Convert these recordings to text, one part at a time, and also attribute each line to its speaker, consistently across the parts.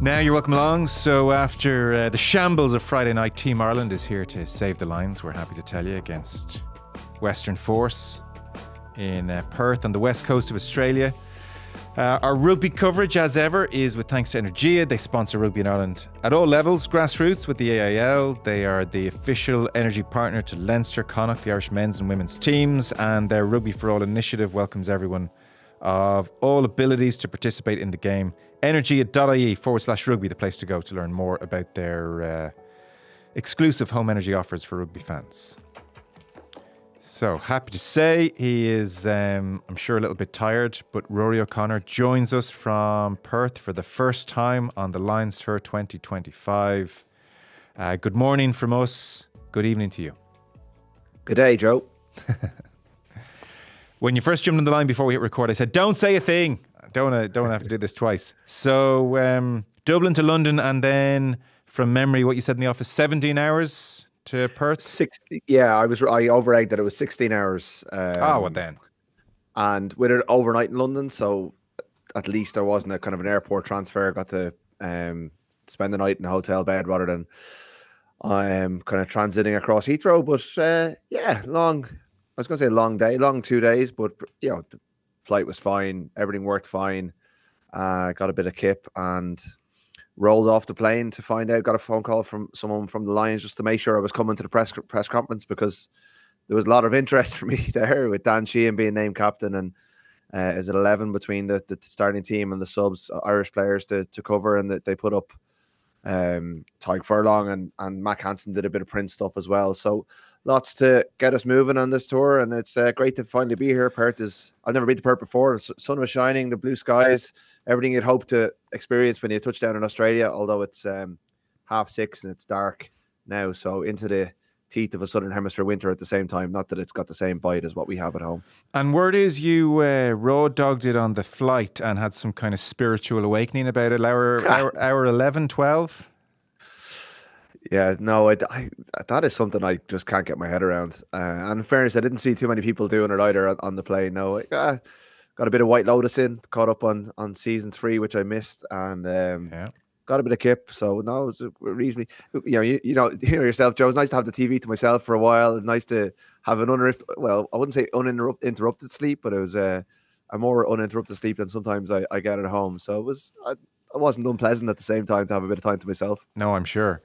Speaker 1: Now you're welcome along. So after the shambles of Friday night, Team Ireland is here to save the lines, we're happy to tell you, against Western Force in Perth on the west coast of Australia. Our rugby coverage, as ever, is with thanks to Energia. They sponsor rugby in Ireland at all levels, grassroots with the AIL. They are the official energy partner to Leinster, Connacht, the Irish men's and women's teams, and their Rugby for All initiative welcomes everyone of all abilities to participate in the game. Energia.ie/rugby, the place to go to learn more about their exclusive home energy offers for rugby fans. So happy to say he is, I'm sure, a little bit tired, but Rory O'Connor joins us from Perth for the first time on the Lions Tour 2025. Good morning from us. Good evening to you.
Speaker 2: Good day, Joe.
Speaker 1: When you first jumped on the line before we hit record, I said, don't say a thing. Don't have to do this twice. So Dublin to London, and then from memory, what you said in the office, 17 hours to Perth?
Speaker 2: 60, yeah, I over-egged that it was 16 hours.
Speaker 1: What then?
Speaker 2: And with it overnight in London, so at least there wasn't a kind of an airport transfer. Got to spend the night in a hotel bed rather than kind of transiting across Heathrow. But yeah, long. I was going to say long day, long 2 days, but you know, the flight was fine. Everything worked fine. Got a bit of kip and rolled off the plane to find out. Got a phone call from someone from the Lions just to make sure I was coming to the press conference, because there was a lot of interest for me there with Dan Sheehan being named captain, and is it 11 between the starting team and the subs, Irish players to cover, and that they put up Tyg Furlong and Mac Hansen did a bit of print stuff as well. So lots to get us moving on this tour, and it's great to finally be here. Perth is, I've never been to Perth before. The sun was shining, the blue skies, everything you'd hope to experience when you touch down in Australia, although it's 6:30 and it's dark now, so into the teeth of a southern hemisphere winter at the same time. Not that it's got the same bite as what we have at home.
Speaker 1: And word is you raw dogged it on the flight and had some kind of spiritual awakening about it, hour 11, 12?
Speaker 2: Yeah, no, that is something I just can't get my head around. And in fairness, I didn't see too many people doing it either on the plane. No, got a bit of White Lotus in, caught up on season 3, which I missed, and got a bit of kip. So no, it was reasonably, you know yourself, Joe. It's nice to have the TV to myself for a while. It's nice to have an I wouldn't say uninterrupted sleep, but it was a more uninterrupted sleep than sometimes I get at home. So it wasn't unpleasant at the same time to have a bit of time to myself.
Speaker 1: No, I'm sure.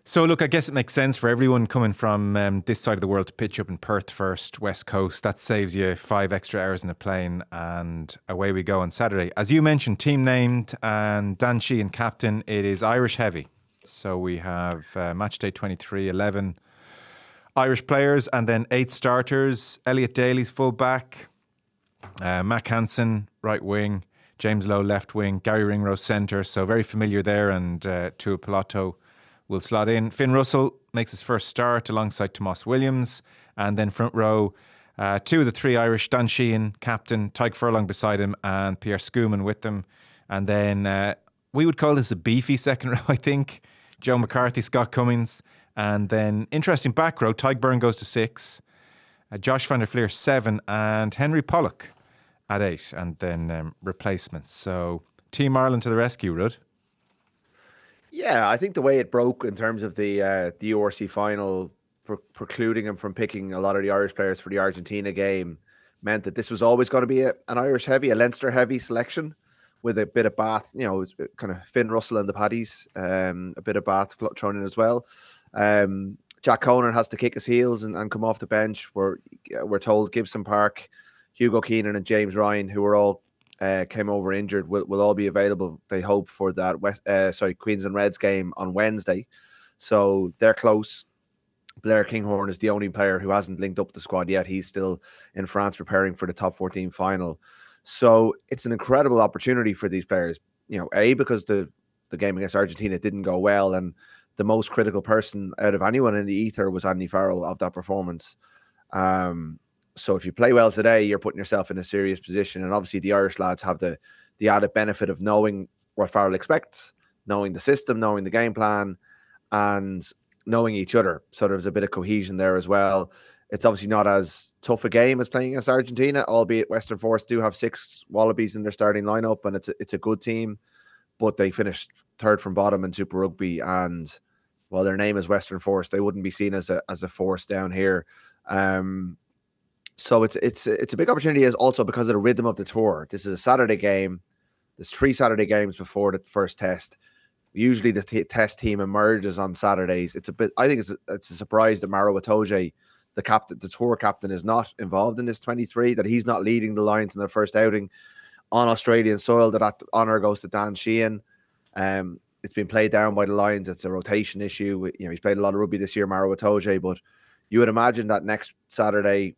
Speaker 1: So look, I guess it makes sense for everyone coming from this side of the world to pitch up in Perth first, West Coast. That saves you 5 extra hours in a plane, and away we go on Saturday. As you mentioned, team named and Dan Sheehan captain. It is Irish heavy. So we have match day 23, 11 Irish players, and then 8 starters. Elliot Daly's fullback, Mac Hansen right wing, James Lowe left wing, Gary Ringrose centre. So very familiar there, and Tua Pilato will slot in. Finn Russell makes his first start alongside Tomas Williams. And then front row, 2 of the 3 Irish, Dan Sheehan, captain, Tyg Furlong beside him, and Pierre Schoeman with them. And then we would call this a beefy second row, I think. Joe McCarthy, Scott Cummings. And then interesting back row, Tyg Byrne goes to 6, Josh van der Fleer 7, and Henry Pollock at 8. And then replacements. So Team Ireland to the rescue, Rud.
Speaker 2: Yeah, I think the way it broke in terms of the URC final, precluding him from picking a lot of the Irish players for the Argentina game, meant that this was always going to be an Irish heavy, a Leinster heavy selection with a bit of Bath, kind of Finn Russell and the Paddies, a bit of Bath thrown in as well. Jack Conan has to kick his heels and come off the bench. We're told Gibson Park, Hugo Keenan and James Ryan, who were all came over injured, will all be available, they hope, for that Queens and Reds game on Wednesday. So they're close. Blair Kinghorn is the only player who hasn't linked up the squad yet. He's still in France preparing for the top 14 final. So it's an incredible opportunity for these players, because the game against Argentina didn't go well, and the most critical person out of anyone in the ether was Andy Farrell of that performance. So if you play well today, you're putting yourself in a serious position. And obviously the Irish lads have the added benefit of knowing what Farrell expects, knowing the system, knowing the game plan, and knowing each other. So there's a bit of cohesion there as well. It's obviously not as tough a game as playing against Argentina, albeit Western Force do have 6 Wallabies in their starting lineup, and it's a good team, but they finished third from bottom in Super Rugby, and well, their name is Western Force. They wouldn't be seen as a force down here. So it's a big opportunity, as also because of the rhythm of the tour. This is a Saturday game. There's 3 Saturday games before the first test. Usually the test team emerges on Saturdays. It's a bit. I think it's a surprise that Maro Itoje, the tour captain, is not involved in this 23. That he's not leading the Lions in their first outing on Australian soil. That honour goes to Dan Sheehan. It's been played down by the Lions. It's a rotation issue. He's played a lot of rugby this year, Maro Itoje, but you would imagine that next Saturday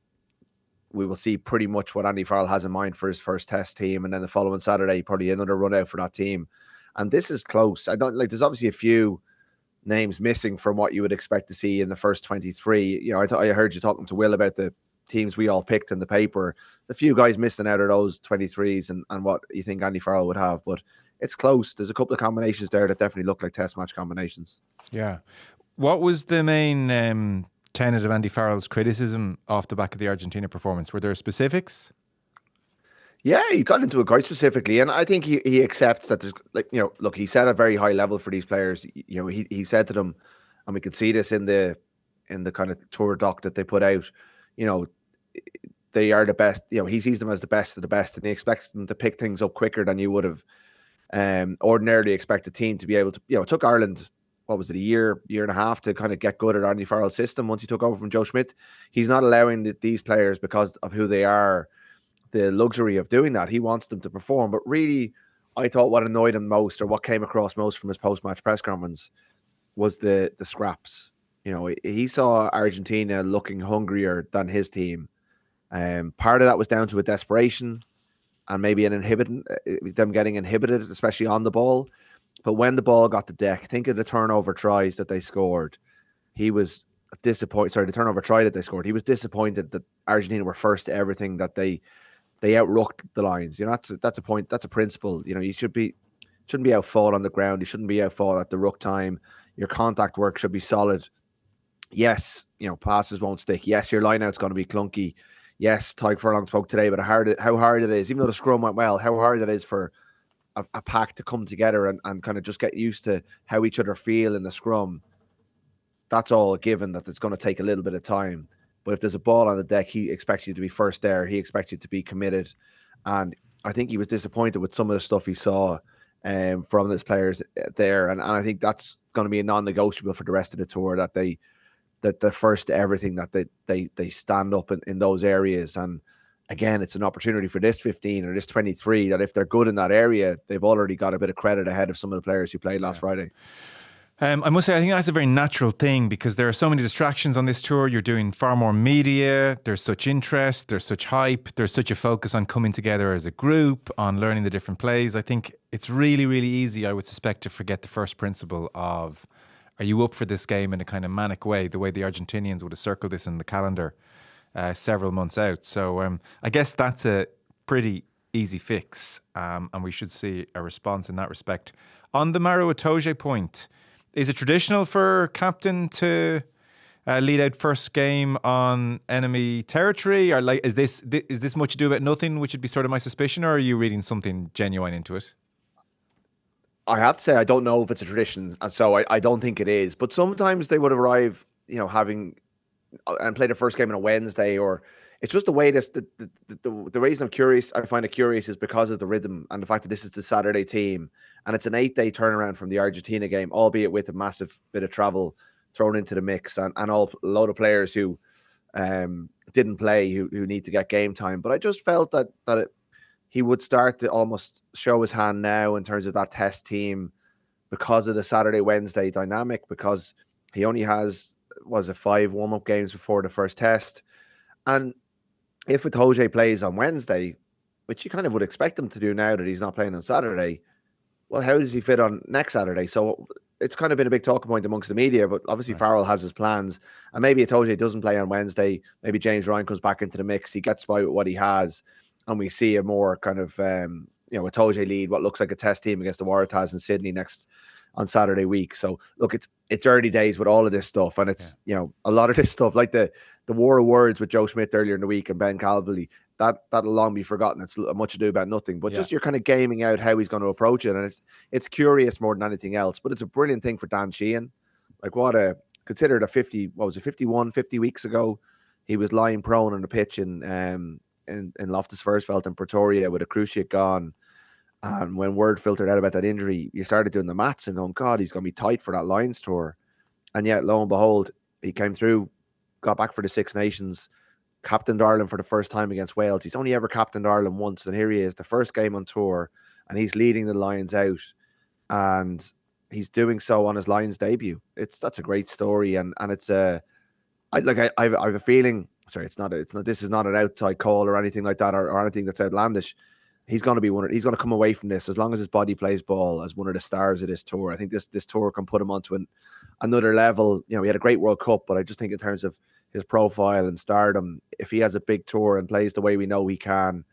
Speaker 2: we will see pretty much what Andy Farrell has in mind for his first test team, and then the following Saturday probably another run out for that team. And this is close. There's obviously a few names missing from what you would expect to see in the first 23. I heard you talking to Will about the teams we all picked in the paper. There's a few guys missing out of those 23s and what you think Andy Farrell would have, but it's close. There's a couple of combinations there that definitely look like test match combinations.
Speaker 1: Yeah. What was the main tenet of Andy Farrell's criticism off the back of the Argentina performance? Were there specifics?
Speaker 2: Yeah, he got into it quite specifically, and I think he accepts that there's look, he set a very high level for these players. He said to them, and we could see this in the kind of tour doc that they put out. They are the best. He sees them as the best of the best, and he expects them to pick things up quicker than you would have ordinarily expect a team to be able to. It took Ireland, what was it, a year and a half to kind of get good at Andy Farrell's system once he took over from Joe Schmidt. He's not allowing these players, because of who they are, the luxury of doing that. He wants them to perform. But really, I thought what annoyed him most, or what came across most from his post-match press conference, was the scraps. He saw Argentina looking hungrier than his team. Part of that was down to a desperation and maybe them getting inhibited, especially on the ball. But when the ball got to deck, think of the turnover tries that they scored. He was disappointed. Sorry, the turnover try that they scored. He was disappointed that Argentina were first to everything, that they outrucked the Lions. That's a point. That's a principle. You shouldn't be outfought on the ground. You shouldn't be outfought at the ruck time. Your contact work should be solid. Yes, passes won't stick. Yes, your line out's going to be clunky. Yes, Tyg Furlong spoke today about how hard it is, even though the scrum went well, how hard it is for a pack to come together and kind of just get used to how each other feel in the scrum. That's all a given, that it's going to take a little bit of time. But if there's a ball on the deck, he expects you to be first there. He expects you to be committed. And I think he was disappointed with some of the stuff he saw from his players there. And I think that's going to be a non-negotiable for the rest of the tour, that they're first to everything, that they stand up in those areas. And again, it's an opportunity for this 15 or this 23 that if they're good in that area, they've already got a bit of credit ahead of some of the players who played last Friday.
Speaker 1: I must say, I think that's a very natural thing, because there are so many distractions on this tour. You're doing far more media. There's such interest. There's such hype. There's such a focus on coming together as a group, on learning the different plays. I think it's really, really easy, I would suspect, to forget the first principle of, are you up for this game, in a kind of manic way, the way the Argentinians would have circled this in the calendar several months out. So I guess that's a pretty easy fix, and we should see a response in that respect. On the Maro Itoje point, is it traditional for captain to lead out first game on enemy territory, or is this much ado about nothing, which would be sort of my suspicion, or are you reading something genuine into it?
Speaker 2: I have to say, I don't know if it's a tradition, and so I don't think it is. But sometimes they would arrive, having and play the first game on a Wednesday, or it's just the way the reason I find it curious is because of the rhythm and the fact that this is the Saturday team, and it's an 8-day turnaround from the Argentina game, albeit with a massive bit of travel thrown into the mix, and a load of players who didn't play, who need to get game time. But I just felt that he would start to almost show his hand now in terms of that test team, because of the Saturday-Wednesday dynamic, because he only has, 5 warm-up games before the first test. And if Itoje plays on Wednesday, which you kind of would expect him to do now that he's not playing on Saturday, well, how does he fit on next Saturday? So it's kind of been a big talking point amongst the media, but obviously Farrell has his plans, and maybe Itoje doesn't play on Wednesday. Maybe James Ryan comes back into the mix. He gets by with what he has, and we see a more kind of, Itoje lead what looks like a test team against the Waratahs in Sydney next on Saturday week. So look, it's early days with all of this stuff, and it's a lot of this stuff like the war of words with Joe Schmidt earlier in the week and Ben Calvely, that'll long be forgotten. It's much ado about nothing, but just you're kind of gaming out how he's going to approach it, and it's curious more than anything else. But it's a brilliant thing for Dan Sheehan. Like considered a 50 weeks ago, he was lying prone on the pitch in Loftus Versfeld in Pretoria with a cruciate gone. And when word filtered out about that injury, you started doing the maths and going, God, he's going to be tight for that Lions tour. And yet, lo and behold, he came through, got back for the Six Nations, captained Ireland for the first time against Wales. He's only ever captained Ireland once, and here he is, the first game on tour, and he's leading the Lions out, and he's doing so on his Lions debut. That's a great story, and it's I have a feeling. Sorry, it's not. This is not an outside call or anything like that, or anything that's outlandish. He's going to be he's going to come away from this, as long as his body plays ball, as one of the stars of this tour. I think this tour can put him onto another level. He had a great World Cup, but I just think in terms of his profile and stardom, if he has a big tour and plays the way we know he can,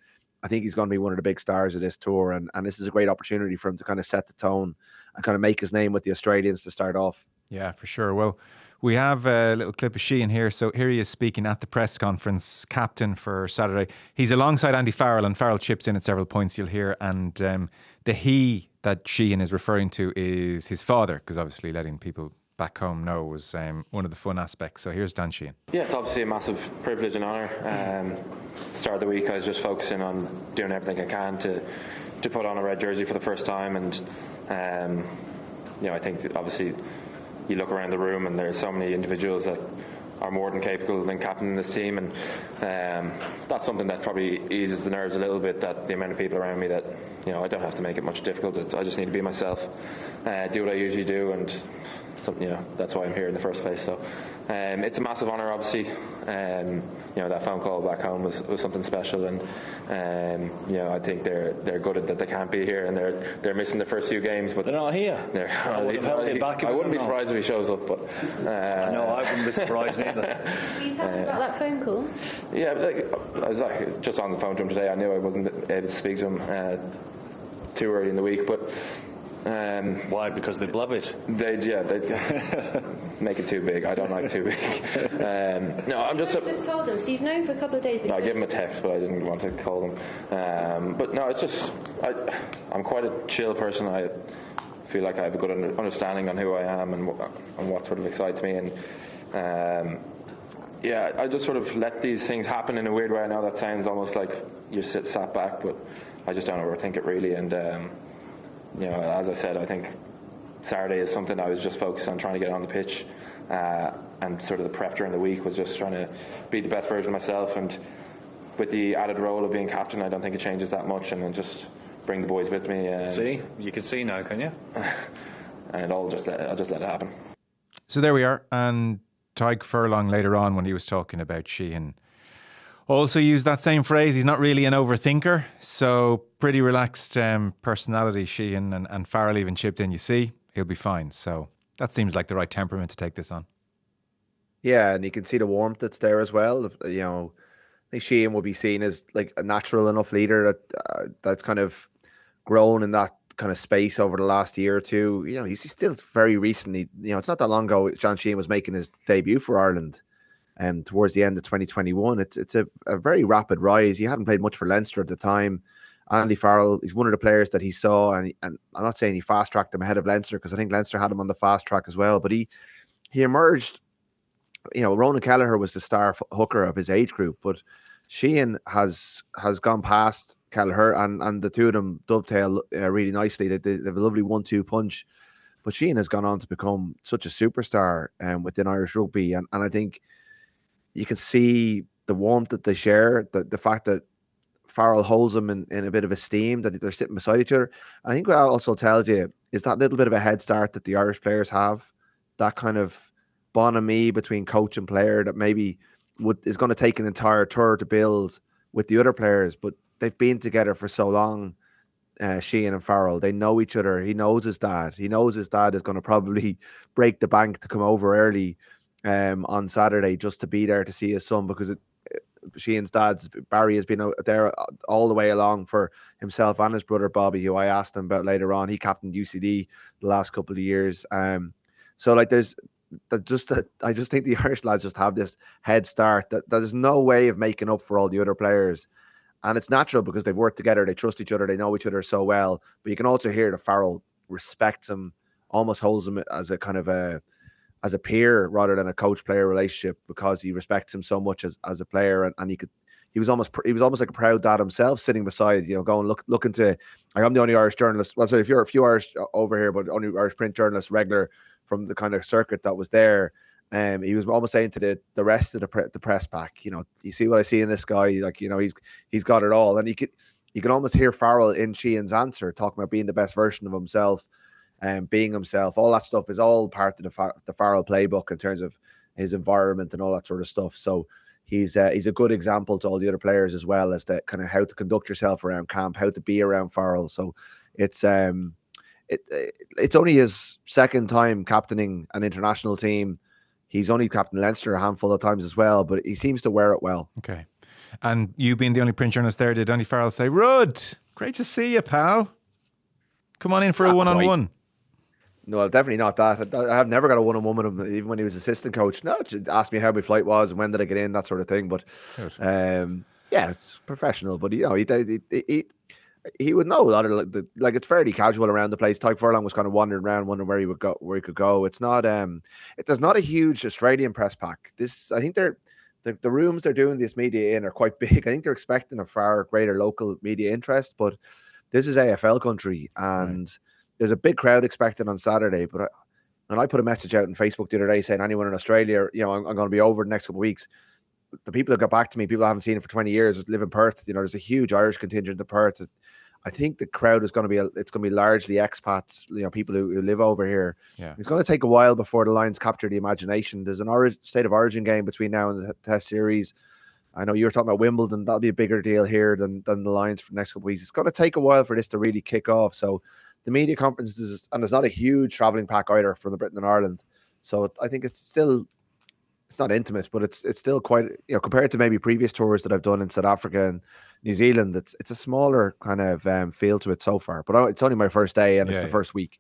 Speaker 2: I think he's going to be one of the big stars of this tour. And this is a great opportunity for him to kind of set the tone and kind of make his name with the Australians to start off.
Speaker 1: Yeah, for sure. Well, we have a little clip of Sheehan here. So here he is speaking at the press conference, captain for Saturday. He's alongside Andy Farrell, and Farrell chips in at several points you'll hear. And the he that Sheehan is referring to is his father, because obviously letting people back home know was one of the fun aspects. So here's Dan Sheehan.
Speaker 3: Yeah, it's obviously a massive privilege and honour. Start of the week, I was just focusing on doing everything I can to put on a red jersey for the first time. And, I think that obviously you look around the room and there's so many individuals that are more than capable than captaining this team, and that's something that probably eases the nerves a little bit, that the amount of people around me that I don't have to make it much difficult. I just need to be myself, do what I usually do, and that's why I'm here in the first place. So it's a massive honour, obviously. That phone call back home was something special, and I think they're gutted that they can't be here, and they're missing the first few games. But
Speaker 4: they're not here.
Speaker 3: I wouldn't be surprised if he shows up, but
Speaker 4: I know I wouldn't be surprised either.
Speaker 5: Were you talking about that phone call?
Speaker 3: Yeah, I was just on the phone to him today. I knew I wasn't able to speak to him too early in the week, but.
Speaker 4: Why? Because they blab it.
Speaker 3: They'd make it too big. I don't like too big. No, I'm just
Speaker 5: told them. So you've known for a couple of days.
Speaker 3: I gave him a text, but I didn't want to call them. But no, it's just I'm quite a chill person. I feel like I have a good understanding on who I am and what sort of excites me. And I just sort of let these things happen in a weird way. I know that sounds almost like you sat back, but I just don't overthink it really. And as I said, I think Saturday is something I was just focused on trying to get on the pitch, and sort of the prep during the week was just trying to be the best version of myself. And with the added role of being captain, I don't think it changes that much, and then just bring the boys with me.
Speaker 4: See, you can see now, can you?
Speaker 3: And I'll just let it happen.
Speaker 1: So there we are. And Tyg Furlong later on, when he was talking about Sheehan, also used that same phrase. He's not really an overthinker. So pretty relaxed personality, Sheehan, and Farrell even chipped in. You see, he'll be fine. So that seems like the right temperament to take this on.
Speaker 2: Yeah, and you can see the warmth that's there as well. I think Sheehan will be seen as like a natural enough leader that's kind of grown in that kind of space over the last year or two. He's still very recently, it's not that long ago John Sheehan was making his debut for Ireland. Towards the end of 2021, it's a very rapid rise. He hadn't played much for Leinster at the time. Andy Farrell, he's one of the players that he saw, and I'm not saying he fast-tracked him ahead of Leinster, because I think Leinster had him on the fast track as well, but he emerged. Ronan Kelleher was the star hooker of his age group, but Sheehan has gone past Kelleher, and the two of them dovetail really nicely. They have a lovely 1-2 punch, but Sheehan has gone on to become such a superstar within Irish rugby, and I think you can see the warmth that they share, the fact that Farrell holds them in a bit of esteem, that they're sitting beside each other. I think what that also tells you is that little bit of a head start that the Irish players have, that kind of bonhomie between coach and player that maybe is going to take an entire tour to build with the other players, but they've been together for so long, Sheehan and Farrell. They know each other. He knows his dad. He knows his dad is going to probably break the bank to come over early on Saturday just to be there to see his son, because Sheehan's dad's Barry has been out there all the way along for himself and his brother Bobby, who I asked him about later on. He captained UCD the last couple of years. So like I just think the Irish lads just have this head start that there's no way of making up for all the other players. And it's natural because they've worked together, they trust each other, they know each other so well. But you can also hear that Farrell respects him, almost holds him as a kind of as a peer rather than a coach-player relationship, because he respects him so much as a player, and he was almost like a proud dad himself, sitting beside, going looking to. I'm the only Irish journalist. Well, sorry, if you're a few Irish over here, but only Irish print journalist regular from the kind of circuit that was there. He was almost saying to the rest of the press pack, you see what I see in this guy, like, he's got it all. And you can almost hear Farrell in Sheehan's answer talking about being the best version of himself and being himself. All that stuff is all part of the Farrell playbook in terms of his environment and all that sort of stuff. So he's a good example to all the other players as well, as to kind of how to conduct yourself around camp, how to be around Farrell. So it's only his second time captaining an international team. He's only captained Leinster a handful of times as well, but he seems to wear it well.
Speaker 1: Okay. And you being the only print journalist there, did Andy Farrell say, "Rud, great to see you, pal. Come on in for a one-on-one"?
Speaker 2: No, definitely not that. I have never got a one-on-one with him, even when he was assistant coach. No, just asked me how my flight was and when did I get in, that sort of thing. But yeah, it's professional. But he would know a lot of like it's fairly casual around the place. Tyke Furlong was kind of wandering around, wondering where he could go. It's not there's not a huge Australian press pack. I think the rooms they're doing this media in are quite big. I think they're expecting a far greater local media interest, but this is AFL country, and there's a big crowd expected on Saturday. But I put a message out on Facebook the other day saying anyone in Australia, I'm going to be over the next couple of weeks. The people who got back to me, people I haven't seen it for 20 years, live in Perth. There's a huge Irish contingent in Perth. I think the crowd is going to be largely expats, people who live over here.
Speaker 1: Yeah.
Speaker 2: It's going to take a while before the Lions capture the imagination. There's an state of origin game between now and the Test series. I know you were talking about Wimbledon. That'll be a bigger deal here than the Lions for the next couple of weeks. It's going to take a while for this to really kick off. So the media conferences, and there's not a huge traveling pack either from the Britain and Ireland. So I think it's not intimate, but it's still quite, compared to maybe previous tours that I've done in South Africa and New Zealand, it's a smaller kind of feel to it so far. But it's only my first day, and it's the first week.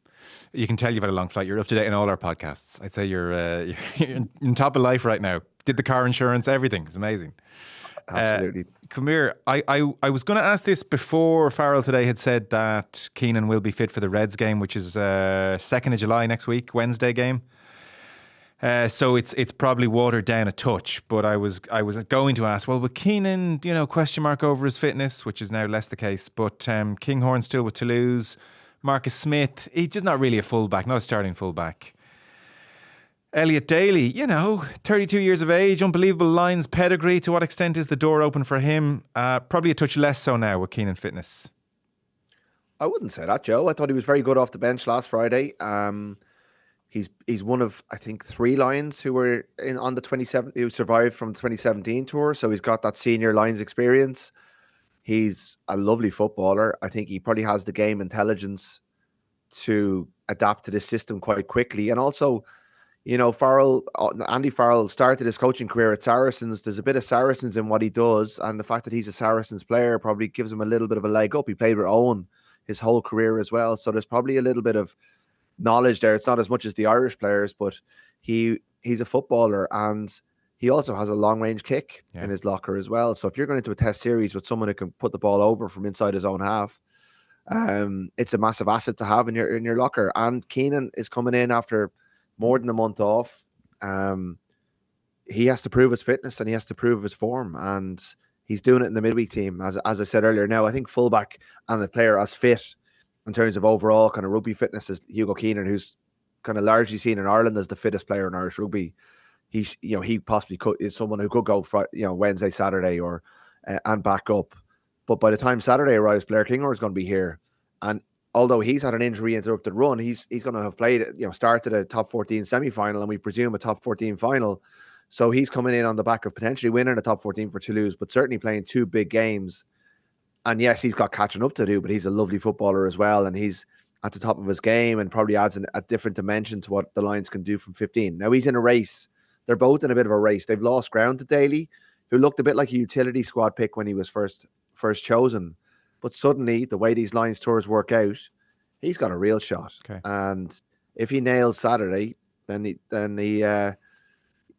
Speaker 1: You can tell you've had a long flight. You're up to date in all our podcasts. I'd say you're in top of life right now. Did the car insurance, everything. It's amazing.
Speaker 2: Absolutely.
Speaker 1: Come here. I was going to ask this before Farrell today had said that Keenan will be fit for the Reds game, which is 2nd of July next week, Wednesday game. So it's probably watered down a touch, but I was going to ask, well, with Keenan, question mark over his fitness, which is now less the case, but Kinghorn still with Toulouse, Marcus Smith, he's just not really a fullback, not a starting fullback. Elliot Daly, 32 years of age, unbelievable Lions pedigree. To what extent is the door open for him? Probably a touch less so now with Keenan fitness.
Speaker 2: I wouldn't say that, Joe. I thought he was very good off the bench last Friday. He's one of, I think, 3 Lions who were on the 27, who survived from the 2017 tour. So he's got that senior Lions experience. He's a lovely footballer. I think he probably has the game intelligence to adapt to this system quite quickly. And also, Andy Farrell started his coaching career at Saracens. There's a bit of Saracens in what he does. And the fact that he's a Saracens player probably gives him a little bit of a leg up. He played with Owen his whole career as well. So there's probably a little bit of knowledge there. It's not as much as the Irish players, but he's a footballer, and he also has a long range kick in his locker as well. So if you're going into a test series with someone who can put the ball over from inside his own half, it's a massive asset to have in your locker. And Keenan is coming in after more than a month off. He has to prove his fitness and he has to prove his form, and he's doing it in the midweek team, as I said earlier. Now I think fullback and the player as fit in terms of overall kind of rugby fitness is Hugo Keenan, who's kind of largely seen in Ireland as the fittest player in Irish rugby. He possibly is someone who could go for, Wednesday, Saturday, or and back up. But by the time Saturday arrives, Blair Kinghorn is going to be here, and although he's had an injury interrupted run, he's going to have played, started a top 14 semi-final, and we presume a top 14 final. So he's coming in on the back of potentially winning a top 14 for Toulouse, but certainly playing 2 big games. And yes, he's got catching up to do, but he's a lovely footballer as well. And he's at the top of his game and probably adds a different dimension to what the Lions can do from 15. Now he's in a race. They're both in a bit of a race. They've lost ground to Daly. who looked a bit like a utility squad pick when he was first chosen. But suddenly, the way these Lions tours work out, he's got a real shot.
Speaker 1: Okay.
Speaker 2: And if he nails Saturday, then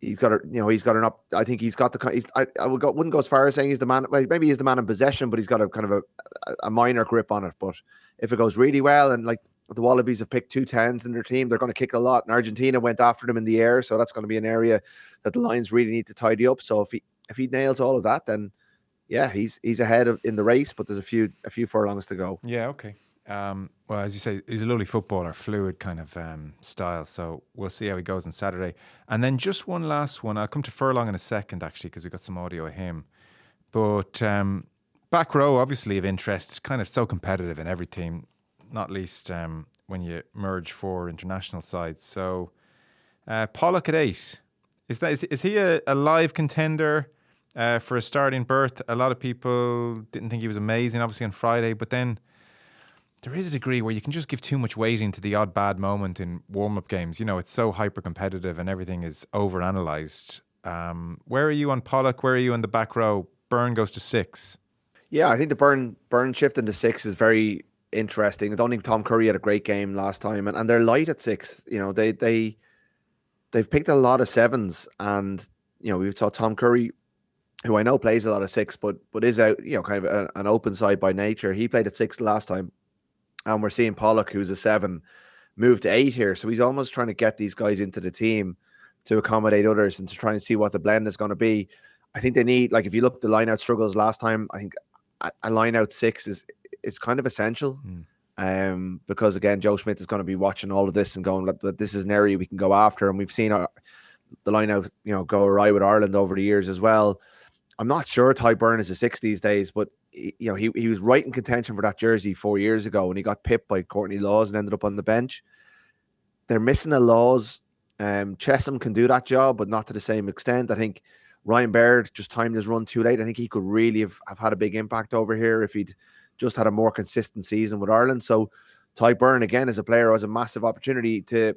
Speaker 2: he's got he's got an up. I think he's got the. Wouldn't go as far as saying he's the man. Well, maybe he's the man in possession, but he's got a kind of a minor grip on it. But if it goes really well, and like the Wallabies have picked 2 10s in their team, they're going to kick a lot. And Argentina went after them in the air, so that's going to be an area that the Lions really need to tidy up. So if he nails all of that, then yeah, he's ahead in the race. But there's a few furlongs to go.
Speaker 1: Yeah. Okay. Well, as you say, he's a lovely footballer, fluid kind of style. So we'll see how he goes on Saturday. And then just one last one. I'll come to Furlong in a second, actually, because we got some audio of him. But back row, obviously of interest, kind of so competitive in every team, not least when you merge 4 international sides. So Pollock at 8. Is he a live contender for a starting berth? A lot of people didn't think he was amazing, obviously, on Friday, but then there is a degree where you can just give too much weighting to the odd bad moment in warm-up games. You know, it's so hyper-competitive and everything is over-analysed. Where are you on Pollock? Where are you in the back row? Byrne goes to 6.
Speaker 2: Yeah, I think the Byrne shift into 6 is very interesting. I don't think Tom Curry had a great game last time, and they're light at 6. You know, they've picked a lot of 7s, and you know, we saw Tom Curry, who I know plays a lot of 6, but is out, you know, kind of an open side by nature. He played at 6 last time. And we're seeing Pollock, who's a 7, move to 8 here. So he's almost trying to get these guys into the team to accommodate others and to try and see what the blend is going to be. I think they need, like, if you look at the line-out struggles last time, I think a line-out 6 is kind of essential. Because, again, Joe Schmidt is going to be watching all of this and going, this is an area we can go after. And we've seen the line-out, you know, go awry with Ireland over the years as well. I'm not sure Ty Byrne is a 6 these days, but you know, he was right in contention for that jersey 4 years ago when he got pipped by Courtney Laws and ended up on the bench. They're missing a Laws. Chesham can do that job, but not to the same extent. I think Ryan Baird just timed his run too late. I think he could really have had a big impact over here if he'd just had a more consistent season with Ireland. So Ty Byrne, again, as a player, has a massive opportunity to.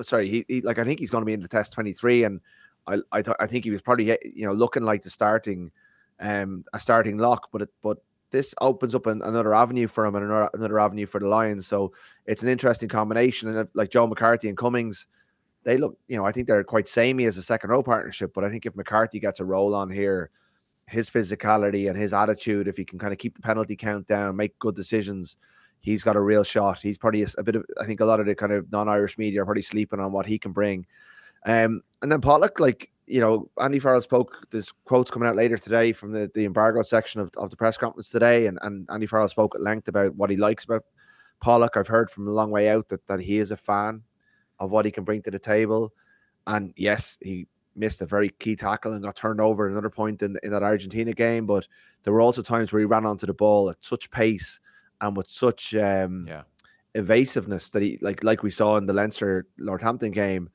Speaker 2: Sorry, I think he's going to be in the Test 23, and I think he was probably, you know, looking like a starting lock, but this opens up another avenue for him and another avenue for the Lions. So it's an interesting combination. And like Joe McCarthy and Cummings, they look, you know, I think they're quite samey as a second row partnership. But I think if McCarthy gets a roll on here, his physicality and his attitude, if he can kind of keep the penalty count down, make good decisions, he's got a real shot. He's probably a bit of, I think a lot of the kind of non-Irish media are probably sleeping on what he can bring. And then Pollock, like, you know, Andy Farrell spoke, there's quotes coming out later today from the embargoed section of the press conference today. And Andy Farrell spoke at length about what he likes about Pollock. I've heard from a long way out that he is a fan of what he can bring to the table. And yes, he missed a very key tackle and got turned over at another point in that Argentina game. But there were also times where he ran onto the ball at such pace and with such evasiveness that he, like we saw in the Leinster-Northampton game,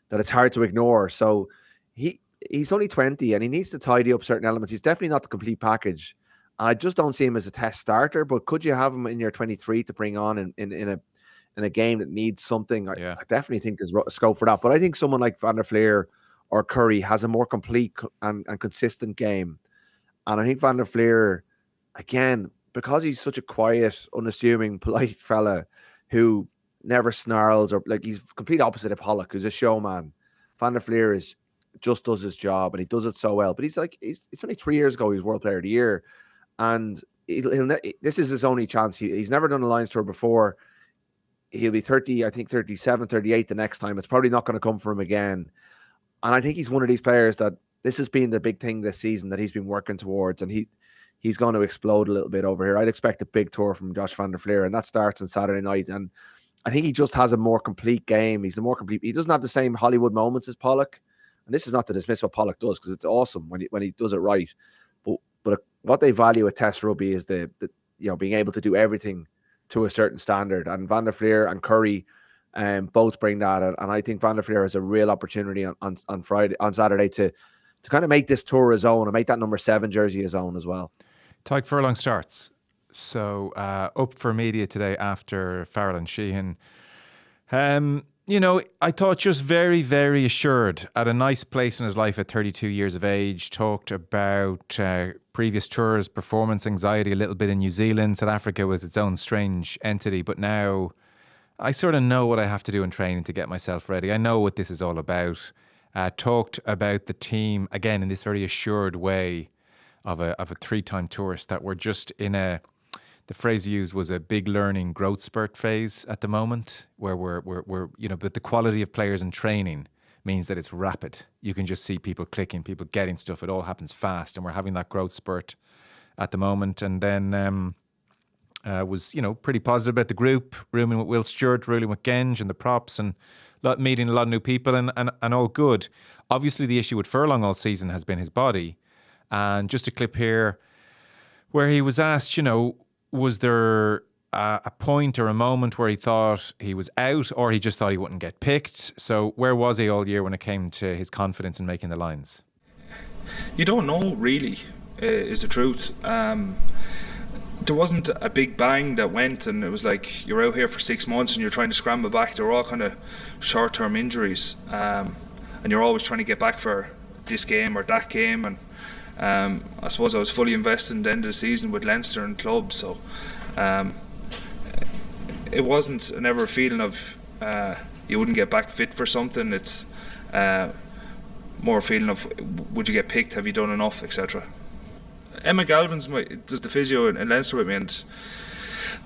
Speaker 2: that it's hard to ignore. So he's only 20 and he needs to tidy up certain elements. He's definitely not the complete package. I just don't see him as a test starter, but could you have him in your 23 to bring on in a game that needs something? I definitely think there's scope for that. But I think someone like Van der Fleer or Curry has a more complete and consistent game. And I think Van der Fleer, again, because he's such a quiet, unassuming, polite fella who never snarls, or like, he's complete opposite of Pollock, who's a showman. Van der Fleer just does his job and he does it so well. But he's only 3 years ago he was World Player of the Year, and this is his only chance. He's never done a Lions tour before. He'll be 30, I think 37, 38 the next time. It's probably not going to come for him again. And I think he's one of these players that this has been the big thing this season that he's been working towards, and he's going to explode a little bit over here. I'd expect a big tour from Josh Van der Fleer, and that starts on Saturday night. And I think he just has a more complete game. He doesn't have the same Hollywood moments as Pollock. And this is not to dismiss what Pollock does, because it's awesome when he does it right. But what they value at Test Rugby is the being able to do everything to a certain standard. And Van der Fleer and Curry both bring that. And I think Van der Fleer has a real opportunity on Saturday to kind of make this tour his own and make that number 7 jersey his own as well.
Speaker 1: Tadhg Furlong starts. So up for media today after Farrell and Sheehan. I thought just very, very assured, at a nice place in his life at 32 years of age. Talked about previous tours, performance anxiety a little bit in New Zealand. South Africa was its own strange entity, but now I sort of know what I have to do in training to get myself ready. I know what this is all about. Talked about the team, again, in this very assured way of a three-time tourist, that we're just in the phrase he used was a big learning growth spurt phase at the moment, where we're but the quality of players in training means that it's rapid. You can just see people clicking, people getting stuff. It all happens fast, and we're having that growth spurt at the moment. And then was pretty positive about the group, rooming with Will Stewart, rooming with Genge and the props, and meeting a lot of new people, and all good. Obviously, the issue with Furlong all season has been his body, and just a clip here where he was asked, was there a point or a moment where he thought he was out, or he just thought he wouldn't get picked? So where was he all year when it came to his confidence in making the lines?
Speaker 6: You don't know, really, is the truth. There wasn't a big bang that went, and it was like you're out here for 6 months and you're trying to scramble back. They're all kind of short-term injuries, and you're always trying to get back for this game or that game. And I suppose I was fully invested in the end of the season with Leinster and club, so it wasn't never a feeling of you wouldn't get back fit for something. It's more a feeling of, would you get picked, have you done enough, etc. Emma Galvin's does the physio in Leinster with me, and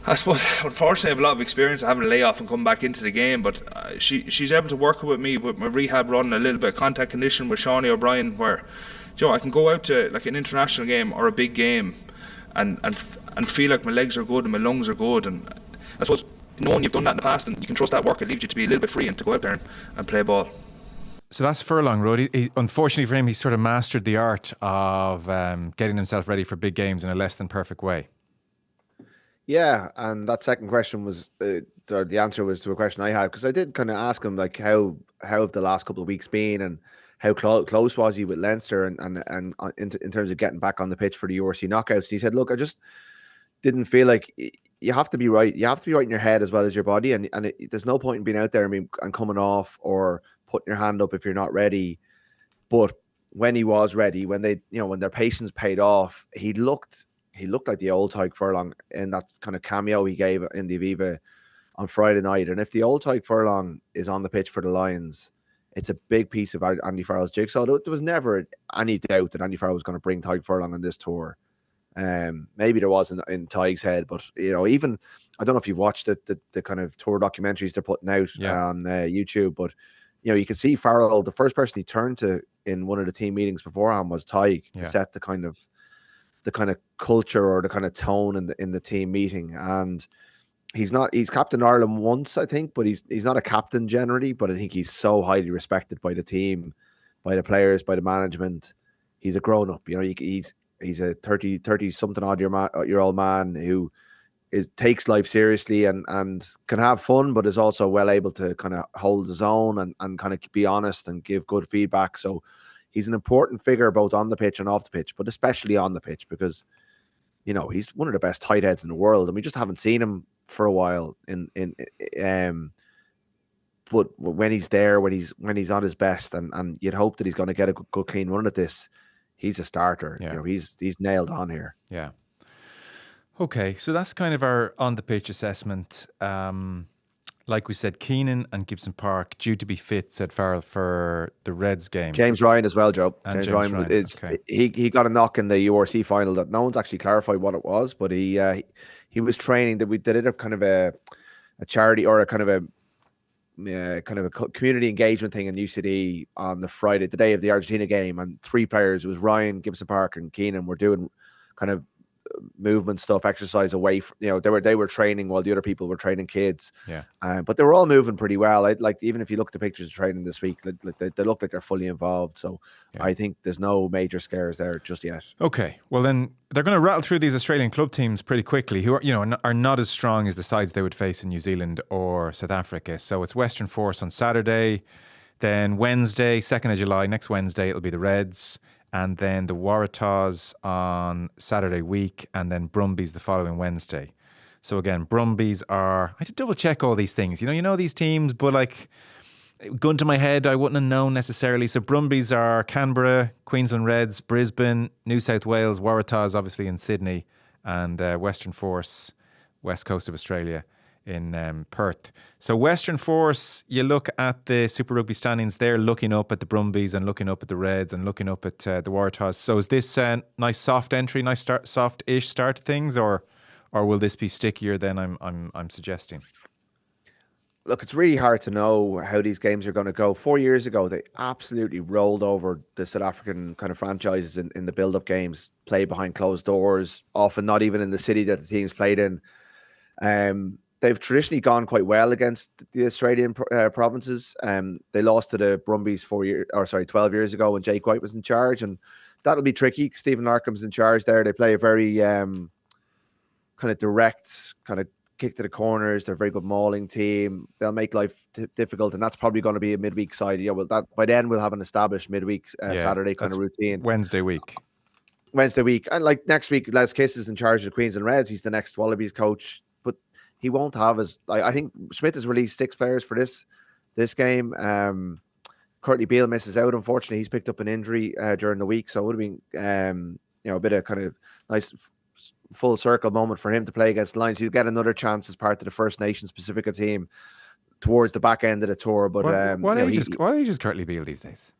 Speaker 6: I suppose unfortunately I have a lot of experience of having a layoff and come back into the game, but she's able to work with me with my rehab run, a little bit of contact condition with Shawnee O'Brien, where I can go out to like an international game or a big game and feel like my legs are good and my lungs are good. And I suppose knowing you've done that in the past and you can trust that work, it leaves you to be a little bit free and to go out there and play ball.
Speaker 1: So that's Furlong Road. Unfortunately for him, he sort of mastered the art of getting himself ready for big games in a less than perfect way.
Speaker 2: Yeah, and that second question was the answer was to a question I had, because I did kind of ask him like how have the last couple of weeks been, and how close was he with Leinster, and in terms of getting back on the pitch for the URC knockouts. And he said, look, I just didn't feel like you have to be right. You have to be right in your head as well as your body, and there's no point in being out there and coming off or putting your hand up if you're not ready. But when he was ready, when their patience paid off, he looked like the old Tyke Furlong in that kind of cameo he gave in the Aviva on Friday night. And if the old Tyke Furlong is on the pitch for the Lions, it's a big piece of Andy Farrell's jigsaw. There was never any doubt that Andy Farrell was going to bring Tyke Furlong on this tour. Maybe there was in Tyke's head, but even I don't know if you've watched the kind of tour documentaries they're putting out on YouTube, but you can see Farrell, the first person he turned to in one of the team meetings beforehand was Tyke to set the kind of culture or the kind of tone in the team meeting. And he's captain Ireland once, I think, but he's not a captain generally, but I think he's so highly respected by the team, by the players, by the management. He's a grown up, he's a 30 something odd year old man who takes life seriously and can have fun, but is also well able to kind of hold his own and kind of be honest and give good feedback. So he's an important figure both on the pitch and off the pitch, but especially on the pitch, because he's one of the best tight heads in the world, and we just haven't seen him for a while. But when he's there, when he's on his best, and you'd hope that he's going to get a good clean run at this, he's a starter.
Speaker 1: Yeah.
Speaker 2: He's nailed on here.
Speaker 1: Yeah. Okay, so that's kind of our on the pitch assessment. Like we said, Keenan and Gibson Park due to be fit, said Farrell, for the Reds game.
Speaker 2: James Ryan as well, Joe.
Speaker 1: And
Speaker 2: James Ryan is
Speaker 1: okay.
Speaker 2: He got a knock in the URC final that no one's actually clarified what it was, but he was training. That we did a kind of a charity or a kind of a community engagement thing in UCD on the Friday, the day of the Argentina game, and three players, it was Ryan, Gibson Park, and Keenan, were doing kind of movement stuff, exercise away from, they were training while the other people were training kids. But they were all moving pretty well. Even if you look at the pictures of training this week, they look like they're fully involved. So I think there's no major scares there just yet. Okay,
Speaker 1: well then they're going to rattle through these Australian club teams pretty quickly, who are not as strong as the sides they would face in New Zealand or South Africa. So it's Western Force on Saturday, then Wednesday, 2nd of July, next Wednesday, it'll be the Reds, and then the Waratahs on Saturday week, and then Brumbies the following Wednesday. So again, Brumbies are, I had to double check all these things. You know these teams, but gun to my head, I wouldn't have known necessarily. So Brumbies are Canberra, Queensland Reds, Brisbane, New South Wales, Waratahs obviously in Sydney, and Western Force, west coast of Australia in Perth. So Western Force, you look at the Super Rugby standings, they're looking up at the Brumbies and looking up at the Reds and looking up at the Waratahs. So is this a nice soft entry, nice start, soft-ish start to things, or will this be stickier than I'm suggesting?
Speaker 2: Look, it's really hard to know how these games are going to go. 4 years ago, they absolutely rolled over the South African kind of franchises in the build-up games, play behind closed doors, often not even in the city that the teams played in. They've traditionally gone quite well against the Australian provinces. They lost to the Brumbies 12 years ago when Jake White was in charge, and that'll be tricky. Stephen Larkham's in charge there. They play a very kind of direct, kind of kick to the corners. They're a very good mauling team. They'll make life difficult, and that's probably going to be a midweek side. Yeah, well, that by then we'll have an established midweek Saturday kind of routine.
Speaker 1: Wednesday week,
Speaker 2: and like next week, Les Kiss is in charge of the Queensland Reds. He's the next Wallabies coach. He won't have I think Schmidt has released 6 players for this game. Curtly Beale misses out. Unfortunately, he's picked up an injury during the week, so it would have been a bit of kind of nice full circle moment for him to play against the Lions. He'll get another chance as part of the First Nations Pacifica team towards the back end of the tour. But
Speaker 1: what age is Curtly Beale these days?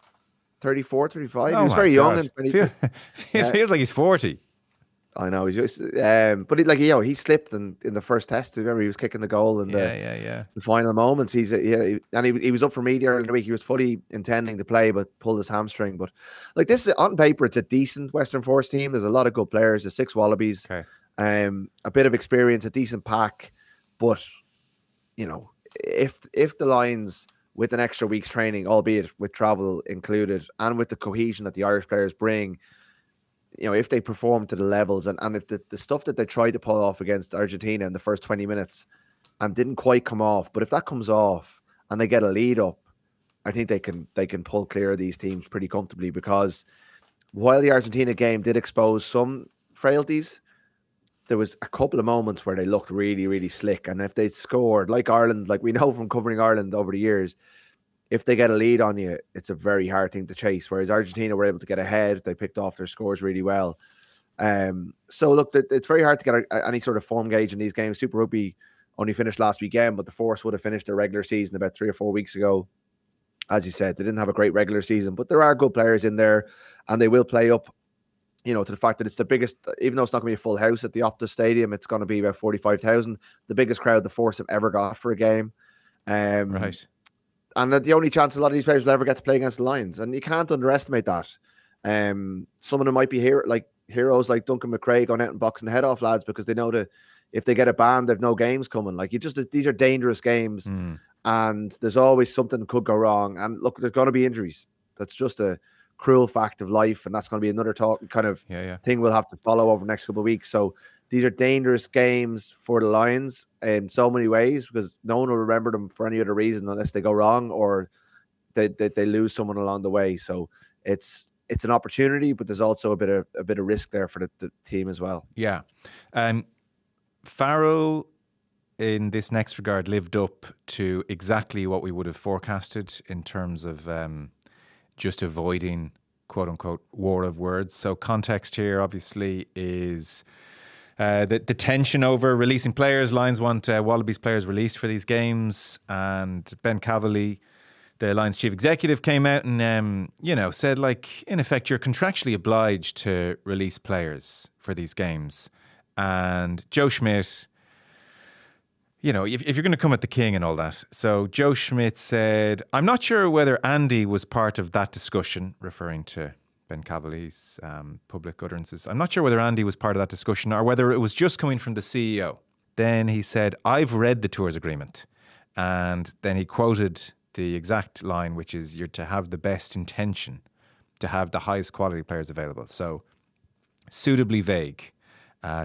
Speaker 2: 34, 35.
Speaker 1: Oh,
Speaker 2: he was very young.
Speaker 1: It feels like he's 40.
Speaker 2: I know he's just, but he slipped in the first test. Remember, he was kicking the goal in the final moments. He was up for media earlier in the week. He was fully intending to play, but pulled his hamstring. But like this, on paper, it's a decent Western Force team. There's a lot of good players. There's 6 Wallabies, a bit of experience, a decent pack. But if the Lions, with an extra week's training, albeit with travel included, and with the cohesion that the Irish players bring, if they perform to the levels and if the stuff that they tried to pull off against Argentina in the first 20 minutes and didn't quite come off, but if that comes off and they get a lead up, I think they can pull clear of these teams pretty comfortably, because while the Argentina game did expose some frailties, there was a couple of moments where they looked really, really slick. And if they scored, like Ireland, like we know from covering Ireland over the years, if they get a lead on you, it's a very hard thing to chase. Whereas Argentina were able to get ahead. They picked off their scores really well. So look, it's very hard to get any sort of form gauge in these games. Super Rugby only finished last weekend, but the Force would have finished their regular season about 3 or 4 weeks ago. As you said, they didn't have a great regular season, but there are good players in there, and they will play up, to the fact that it's the biggest, even though it's not going to be a full house at the Optus Stadium, it's going to be about 45,000, the biggest crowd the Force have ever got for a game.
Speaker 1: Right.
Speaker 2: And the only chance a lot of these players will ever get to play against the Lions. And you can't underestimate that. Some of them might be heroes like Duncan McRae going out and boxing the head off lads, because they know that if they get a ban, they've no games coming. These are dangerous games, and there's always something that could go wrong. And look, there's going to be injuries. That's just a cruel fact of life, and that's going to be another thing we'll have to follow over the next couple of weeks. So these are dangerous games for the Lions in so many ways, because no one will remember them for any other reason unless they go wrong or they lose someone along the way. So it's an opportunity, but there's also a bit of risk there for the team as well.
Speaker 1: Yeah. Farrell, in this next regard, lived up to exactly what we would have forecasted in terms of just avoiding, quote unquote, war of words. So context here obviously is the tension over releasing players. Lions want Wallabies players released for these games, and Ben Cavalli, the Lions chief executive, came out and said, like, in effect, you're contractually obliged to release players for these games. And Joe Schmidt, if you're going to come at the king and all that. So Joe Schmidt said, I'm not sure whether Andy was part of that discussion, referring to Ben Cavalli's public utterances. I'm not sure whether Andy was part of that discussion or whether it was just coming from the CEO. Then he said, I've read the tours agreement. And then he quoted the exact line, which is, you're to have the best intention to have the highest quality players available. So suitably vague.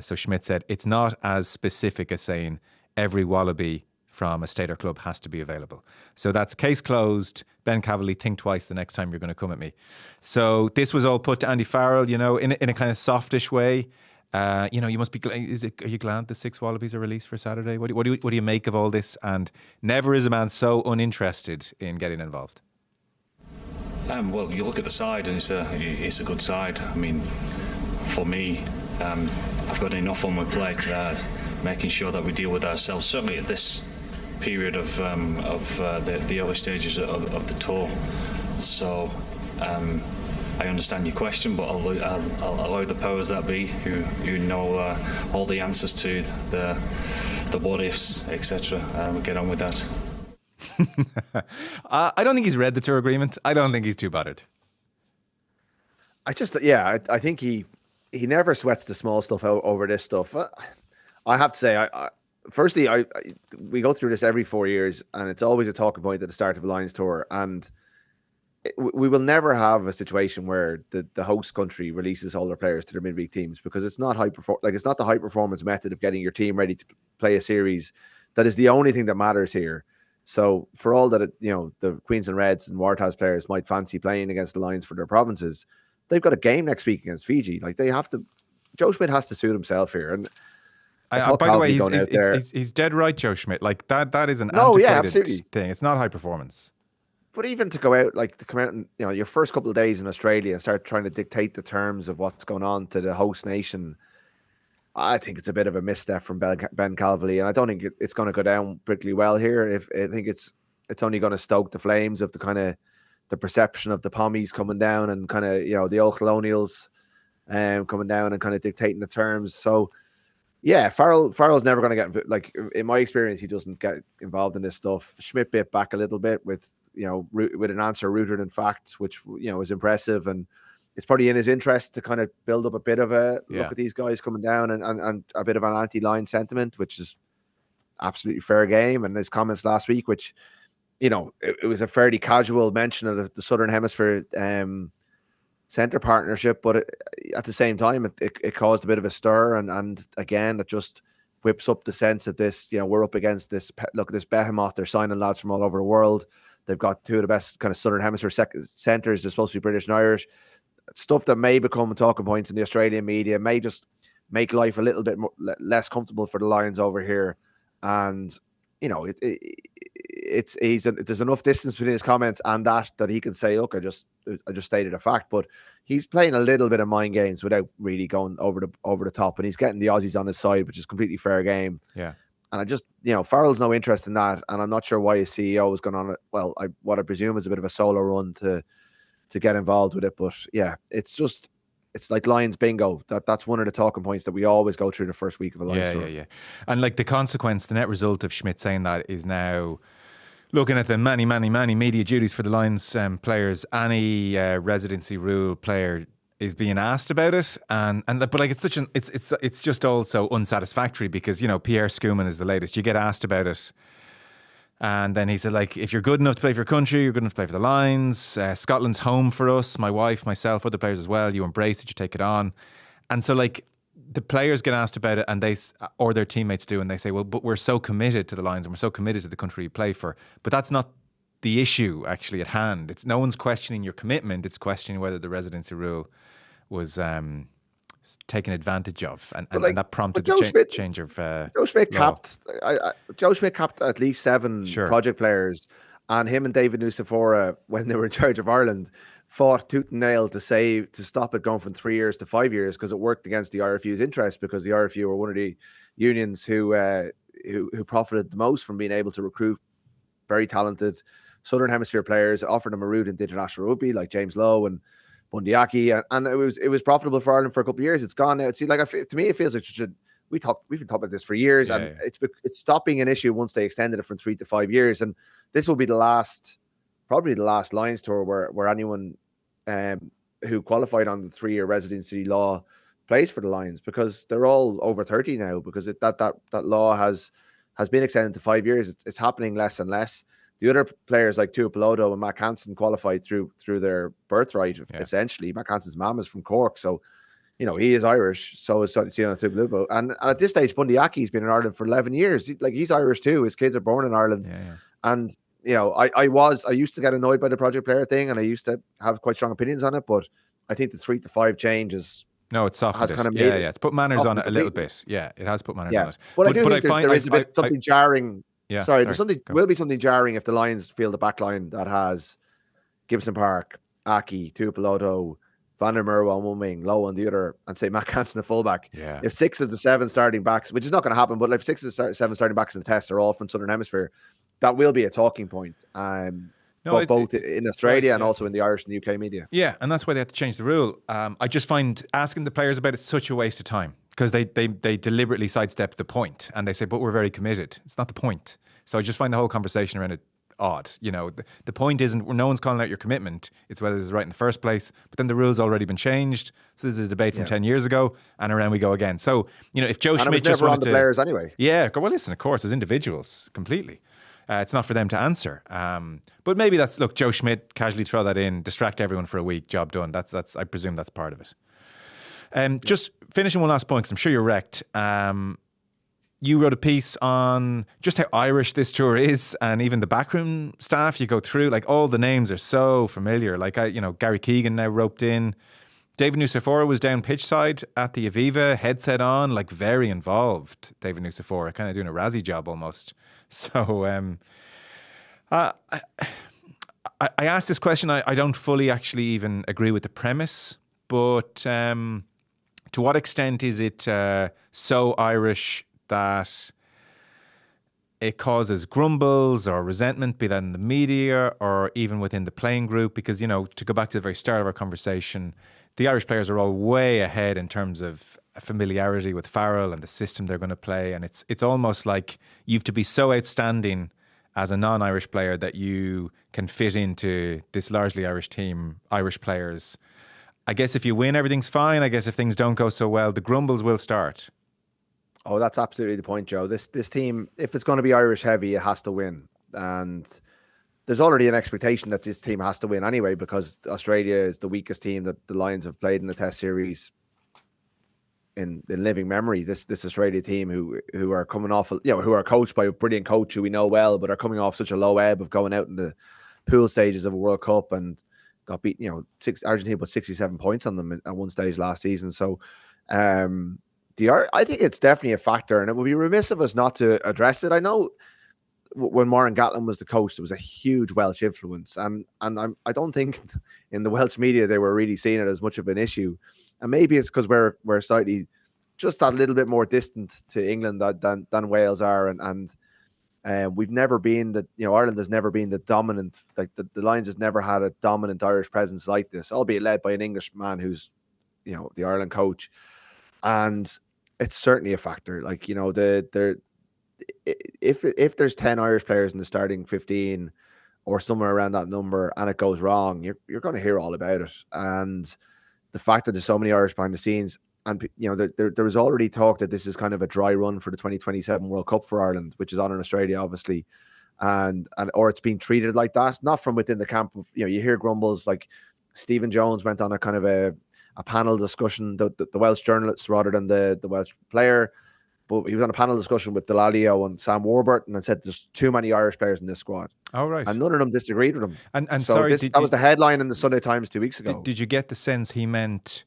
Speaker 1: So Schmidt said, it's not as specific as saying every Wallaby from a state or club has to be available. So that's case closed. Ben Cavalli, think twice the next time you're going to come at me. So this was all put to Andy Farrell, in a kind of softish way. You must be. Are you glad the 6 Wallabies are released for Saturday? What do you make of all this? And never is a man so uninterested in getting involved.
Speaker 4: Well, you look at the side, and it's a good side. I mean, for me, I've got enough on my plate, making sure that we deal with ourselves. Certainly at this period of the early stages of the tour. So I understand your question, but I'll allow the powers that be, who know all the answers to the what ifs, etc. We'll get on with that.
Speaker 1: I don't think he's read the tour agreement. I don't think he's too bothered.
Speaker 2: I think he never sweats the small stuff out over this stuff. I have to say, firstly, we go through this every 4 years, and it's always a talking point at the start of a Lions tour, and we will never have a situation where the host country releases all their players to their midweek teams, because it's not it's not the high performance method of getting your team ready to play a series that is the only thing that matters here. So for all that the Queens and Reds and Waratahs players might fancy playing against the Lions for their provinces, they've got a game next week against Fiji. Like, they have to. Joe Schmidt has to suit himself here. And
Speaker 1: by the way, he's dead right, Joe Schmidt. Like, that is an antiquated thing. It's not high performance.
Speaker 2: But even to come out and your first couple of days in Australia and start trying to dictate the terms of what's going on to the host nation, I think it's a bit of a misstep from Ben Calverley, and I don't think it's going to go down particularly well here. I think it's only going to stoke the flames of the perception of the Pommies coming down, and kind of the old colonials coming down and kind of dictating the terms. So yeah, Farrell's never going to get, like, in my experience, he doesn't get involved in this stuff. Schmidt bit back a little bit with an answer rooted in facts, which was impressive, and it's probably in his interest to kind of build up a bit of a look at these guys coming down and a bit of an anti-line sentiment, which is absolutely fair game. And his comments last week, which it was a fairly casual mention of the Southern Hemisphere centre partnership, but at the same time, it caused a bit of a stir, and again, it just whips up the sense of this. We're up against this behemoth. They're signing lads from all over the world. They've got two of the best kind of Southern Hemisphere centres. They're supposed to be British and Irish. Stuff that may become talking points in the Australian media, may just make life a little bit less comfortable for the Lions over here. And there's enough distance between his comments and that he can say, look, I just stated a fact. But he's playing a little bit of mind games without really going over the top, and he's getting the Aussies on his side, which is completely fair game.
Speaker 1: Yeah.
Speaker 2: And I just, Farrell's no interest in that, and I'm not sure why his CEO is going on what I presume is a bit of a solo run to get involved with it. But yeah, it's like Lions bingo. That's one of the talking points that we always go through the first week of a Lions tour.
Speaker 1: Yeah. And like the net result of Schmidt saying that is now, looking at the many media duties for the Lions players, any residency rule player is being asked about it, but like it's just also unsatisfactory, because Pierre Schoeman is the latest. You get asked about it, and then he said, like, if you're good enough to play for your country, you're good enough to play for the Lions. Scotland's home for us, my wife, myself, other players as well. You embrace it, you take it on, and so like the players get asked about it, and or their teammates do, and they say, well, but we're so committed to the Lions and we're so committed to the country you play for. But that's not the issue actually at hand. It's no one's questioning your commitment. It's questioning whether the residency rule was taken advantage of, and that prompted the change of
Speaker 2: Joe Schmidt capped. Joe Schmidt capped at least 7 project players, and him and David Nucifora, when they were in charge of Ireland, fought tooth and nail to stop it going from 3 years to 5 years, because it worked against the RFU's interest, because the RFU were one of the unions who profited the most from being able to recruit very talented Southern Hemisphere players, offered them a route into international rugby, like James Lowe and Bundyaki, and it was profitable for Ireland for a couple of years. It's gone now. See, like, to me, it feels like we've been talking about this for years, and it's stopping an issue once they extended it from 3 to 5 years. And this will be probably the last Lions tour where anyone who qualified on the 3-year residency law plays for the Lions, because they're all over 30 now, because that law has been extended to 5 years. It's happening less and less. The other players like Tuipulotu and Mac Hansen qualified through their birthright, essentially. Mac Hansen's mum is from Cork, so he is Irish. So is Tuipulotu. And at this stage, Bundyaki been in Ireland for 11 years. He's Irish too. His kids are born in Ireland. And I used to get annoyed by the project player thing, and I used to have quite strong opinions on it. But I think the 3 to 5 change is
Speaker 1: No, it's softened
Speaker 2: has
Speaker 1: it.
Speaker 2: kind of
Speaker 1: Yeah,
Speaker 2: made
Speaker 1: it's put manners on it a little
Speaker 2: completely.
Speaker 1: bit. Yeah, it has put manners
Speaker 2: Yeah,
Speaker 1: on it.
Speaker 2: but I do think
Speaker 1: find
Speaker 2: there is a bit something jarring.
Speaker 1: Yeah,
Speaker 2: Sorry, there's something will be something jarring if the Lions field a back line that has Gibson Park, Aki, Tupeloto, Van der Merwe on one wing, Lowe on the other, and say Matt Hansen a fullback.
Speaker 1: Yeah.
Speaker 2: If 6 of the 7 starting backs, which is not going to happen, but if 6 of the 7 starting backs in the test are all from Southern Hemisphere, that will be a talking point. Both in Australia and also in the Irish and UK media.
Speaker 1: Yeah, and that's why they had to change the rule. I just find asking the players about it such a waste of time because they deliberately sidestep the point and they say, but we're very committed. It's not the point. So I just find the whole conversation around it odd. You know, the point isn't no one's calling out your commitment. It's whether it's right in the first place. But then the rule's already been changed. So this is a debate from 10 years ago, and around we go again. So, you know, if Joe Schmidt just wanted to...
Speaker 2: players anyway.
Speaker 1: Yeah, well, listen, of course, as individuals, completely. It's not for them to answer. But maybe that's, look, Joe Schmidt, casually throw that in, distract everyone for a week, job done. That's I presume that's part of it. Just finishing one last point, because I'm sure you're wrecked. You wrote a piece on just how Irish this tour is, and even the backroom staff you go through, like all the names are so familiar. Like, Gary Keegan now roped in. David Nucifora was down pitch side at the Aviva, headset on, like very involved. David Nucifora, kind of doing a Razzie job almost. So I asked this question. I don't fully actually even agree with the premise, but to what extent is it so Irish that it causes grumbles or resentment, be that in the media or even within the playing group? Because, you know, to go back to the very start of our conversation, the Irish players are all way ahead in terms of familiarity with Farrell and the system they're going to play. And it's almost like you have to be so outstanding as a non-Irish player that you can fit into this largely Irish team, Irish players. I guess if you win, everything's fine. I guess if things don't go so well, the grumbles will start.
Speaker 2: Oh, that's absolutely the point, Joe. This team, if it's going to be Irish heavy, it has to win. And there's already an expectation that this team has to win anyway, because Australia is the weakest team that the Lions have played in the Test series in living memory. This Australia team who are coming off, who are coached by a brilliant coach who we know well, but are coming off such a low ebb of going out in the pool stages of a World Cup and got beat. Argentina put 67 points on them at one stage last season. So, I think it's definitely a factor, and it would be remiss of us not to address it. I know when Moran Gatlin was the coach, there was a huge Welsh influence, and I don't think in the Welsh media they were really seeing it as much of an issue. And maybe it's because we're slightly just a little bit more distant to England than Wales are, and we've never been Ireland has never been the dominant, like the Lions has never had a dominant Irish presence like this, albeit led by an English man who's the Ireland coach, and it's certainly a factor. Like, if there's 10 Irish players in the starting 15 or somewhere around that number and it goes wrong, you're going to hear all about it. And the fact that there's so many Irish behind the scenes, and there was already talk that this is kind of a dry run for the 2027 World Cup for Ireland, which is on in Australia, obviously, or it's being treated like that, not from within the camp of, you hear grumbles. Like Stephen Jones went on a kind of a panel discussion, the Welsh journalists rather than the Welsh player, but he was on a panel discussion with Delalio and Sam Warburton and said there's too many Irish players in this squad.
Speaker 1: Oh, right.
Speaker 2: And none of them disagreed with him.
Speaker 1: And
Speaker 2: so
Speaker 1: sorry,
Speaker 2: that was the headline in the Sunday Times 2 weeks ago.
Speaker 1: Did you get the sense he meant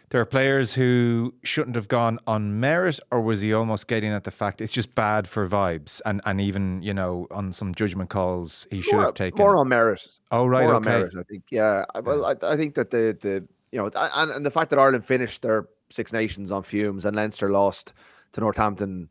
Speaker 1: there are players who shouldn't have gone on merit, or was he almost getting at the fact it's just bad for vibes and even, on some judgment calls he should have taken?
Speaker 2: More on merit.
Speaker 1: Oh, right,
Speaker 2: more
Speaker 1: okay.
Speaker 2: on merit, I think. Yeah. Well, I think that and the fact that Ireland finished their Six Nations on fumes and Leinster lost to Northampton,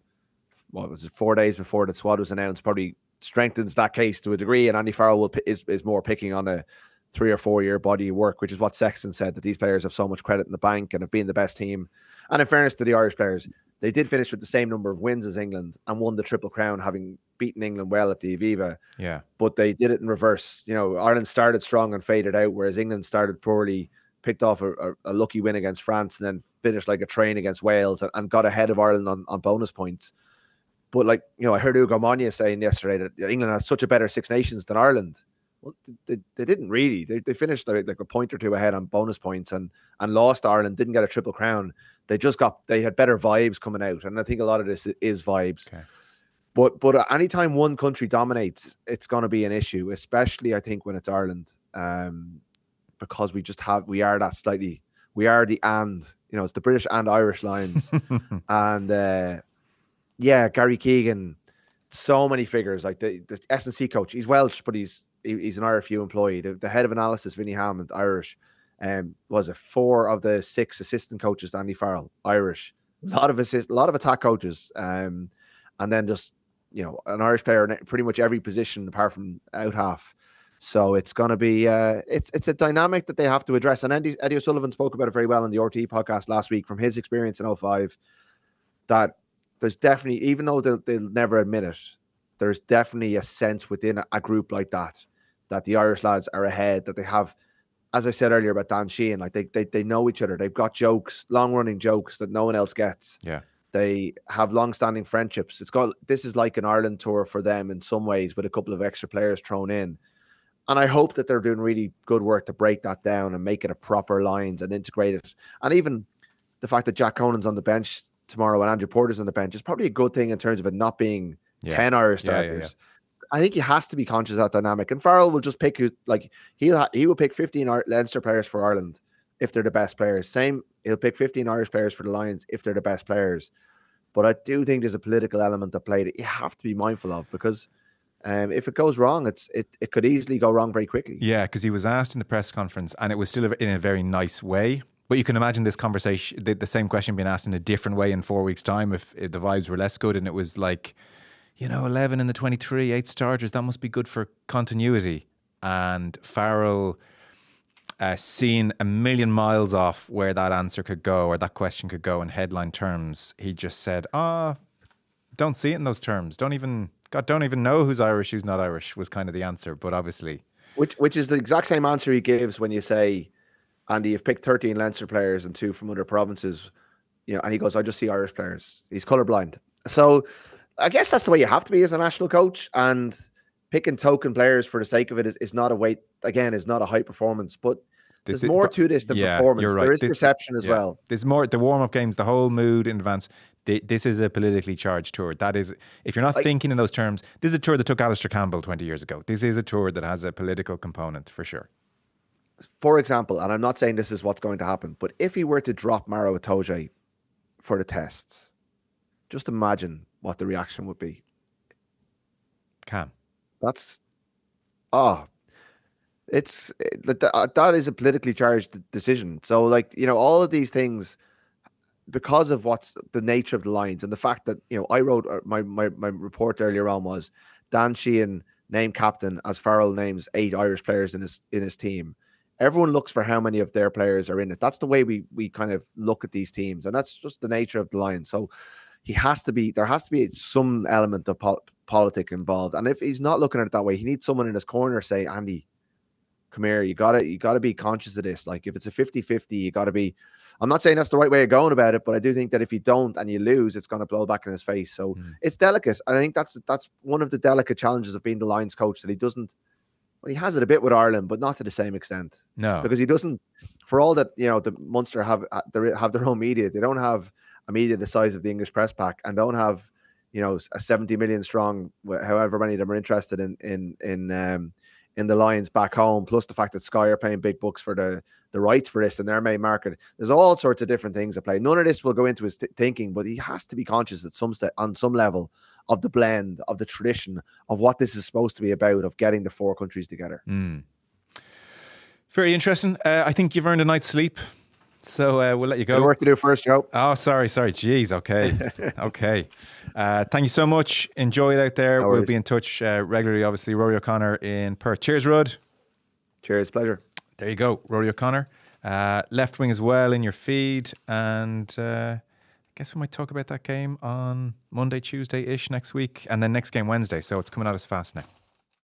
Speaker 2: 4 days before the squad was announced, probably strengthens that case to a degree. And Andy Farrell is more picking on a 3 or 4 year body of work, which is what Sexton said, that these players have so much credit in the bank and have been the best team. And in fairness to the Irish players, they did finish with the same number of wins as England and won the Triple Crown, having beaten England well at the Aviva.
Speaker 1: Yeah.
Speaker 2: But they did it in reverse. Ireland started strong and faded out, whereas England started poorly, picked off a lucky win against France, and then finished like a train against Wales and got ahead of Ireland on bonus points. But I heard Ugo Monye saying yesterday that England had such a better Six Nations than Ireland. Well, they didn't really. They finished like a point or two ahead on bonus points and lost to Ireland, didn't get a Triple Crown. They had better vibes coming out. And I think a lot of this is vibes. Okay. But anytime one country dominates, it's going to be an issue, especially I think when it's Ireland. Because we are that slightly, We are it's the British and Irish Lions. And Gary Keegan, so many figures, like the S&C coach. He's Welsh, but he's an RFU employee. The head of analysis, Vinnie Hammond, Irish. Was it 4 of the 6 assistant coaches, Andy Farrell, Irish. A lot of attack coaches. And then just, an Irish player in pretty much every position apart from out half. So it's going to be, it's a dynamic that they have to address. And Eddie O'Sullivan spoke about it very well on the RT podcast last week from his experience in 05, that there's definitely, even though they'll never admit it, there's definitely a sense within a group like that the Irish lads are ahead, that they have, as I said earlier about Dan Sheehan, like they know each other. They've got jokes, long-running jokes that no one else gets.
Speaker 1: Yeah.
Speaker 2: They have long-standing friendships. This is like an Ireland tour for them in some ways, with a couple of extra players thrown in. And I hope that they're doing really good work to break that down and make it a proper lines and integrate it. And even the fact that Jack Conan's on the bench tomorrow and Andrew Porter's on the bench is probably a good thing in terms of it not being 10 Irish starters. I think he has to be conscious of that dynamic. And Farrell will just pick he will pick 15 Leinster players for Ireland if they're the best players. Same, he'll pick 15 Irish players for the Lions if they're the best players. But I do think there's a political element at play that you have to be mindful of, because if it goes wrong, it could easily go wrong very quickly.
Speaker 1: Yeah, because he was asked in the press conference, and it was still in a very nice way. But you can imagine this conversation, the same question being asked in a different way in 4 weeks' time if the vibes were less good, and it was like, 11 in the 23, 8 starters, that must be good for continuity. And Farrell, seen a million miles off where that answer could go, or that question could go in headline terms, he just said, don't see it in those terms. Don't even know who's Irish, who's not Irish, was kind of the answer. But obviously,
Speaker 2: which is the exact same answer he gives when you say, Andy, you've picked 13 Leinster players and 2 from other provinces, and he goes, I just see Irish players. He's colorblind. So I guess that's the way you have to be as a national coach, and picking token players for the sake of it is not a high performance, but there's more to this than performance. You're right. There is perception as well.
Speaker 1: There's more, the warm-up games, the whole mood in advance. This is a politically charged tour. That is, if you're not thinking in those terms, this is a tour that took Alistair Campbell 20 years ago. This is a tour that has a political component for sure.
Speaker 2: For example, and I'm not saying this is what's going to happen, but if he were to drop Maro Itoje for the tests, just imagine what the reaction would be.
Speaker 1: That
Speaker 2: is a politically charged decision. So, all of these things, because of what's the nature of the lines and the fact that, I wrote my report earlier on was Dan Sheehan named captain as Farrell names 8 Irish players in his team. Everyone looks for how many of their players are in it. That's the way we kind of look at these teams, and that's just the nature of the line. So there has to be some element of politic involved. And if he's not looking at it that way, he needs someone in his corner say, Andy, come here, you gotta be conscious of this. Like, if it's a 50-50, you gotta be. I'm not saying that's the right way of going about it, but I do think that if you don't and you lose, it's going to blow back in his face. So it's delicate. I think that's one of the delicate challenges of being the Lions coach, that he doesn't. Well, he has it a bit with Ireland, but not to the same extent.
Speaker 1: No,
Speaker 2: because he doesn't. For all that, the Munster have their own media. They don't have a media the size of the English press pack, and don't have a 70 million strong, however many of them are interested in the Lions back home. Plus the fact that Sky are paying big bucks for the rights for this in their main market. There's all sorts of different things at play. None of this will go into his thinking, but he has to be conscious at on some level of the blend, of the tradition, of what this is supposed to be about, of getting the 4 countries together.
Speaker 1: Very interesting. I think you've earned a night's sleep, so we'll let you go.
Speaker 2: Good work to do first, Joe.
Speaker 1: Oh, sorry. Jeez, okay. Okay. Thank you so much. Enjoy it out there.
Speaker 2: No
Speaker 1: we'll
Speaker 2: worries.
Speaker 1: be in touch regularly, obviously. Rory O'Connor in Perth. Cheers, Rud.
Speaker 2: Cheers, pleasure.
Speaker 1: There you go, Rory O'Connor. Left wing as well in your feed, and I guess we might talk about that game on Monday, Tuesday-ish next week, and then next game Wednesday, so it's coming at us fast now.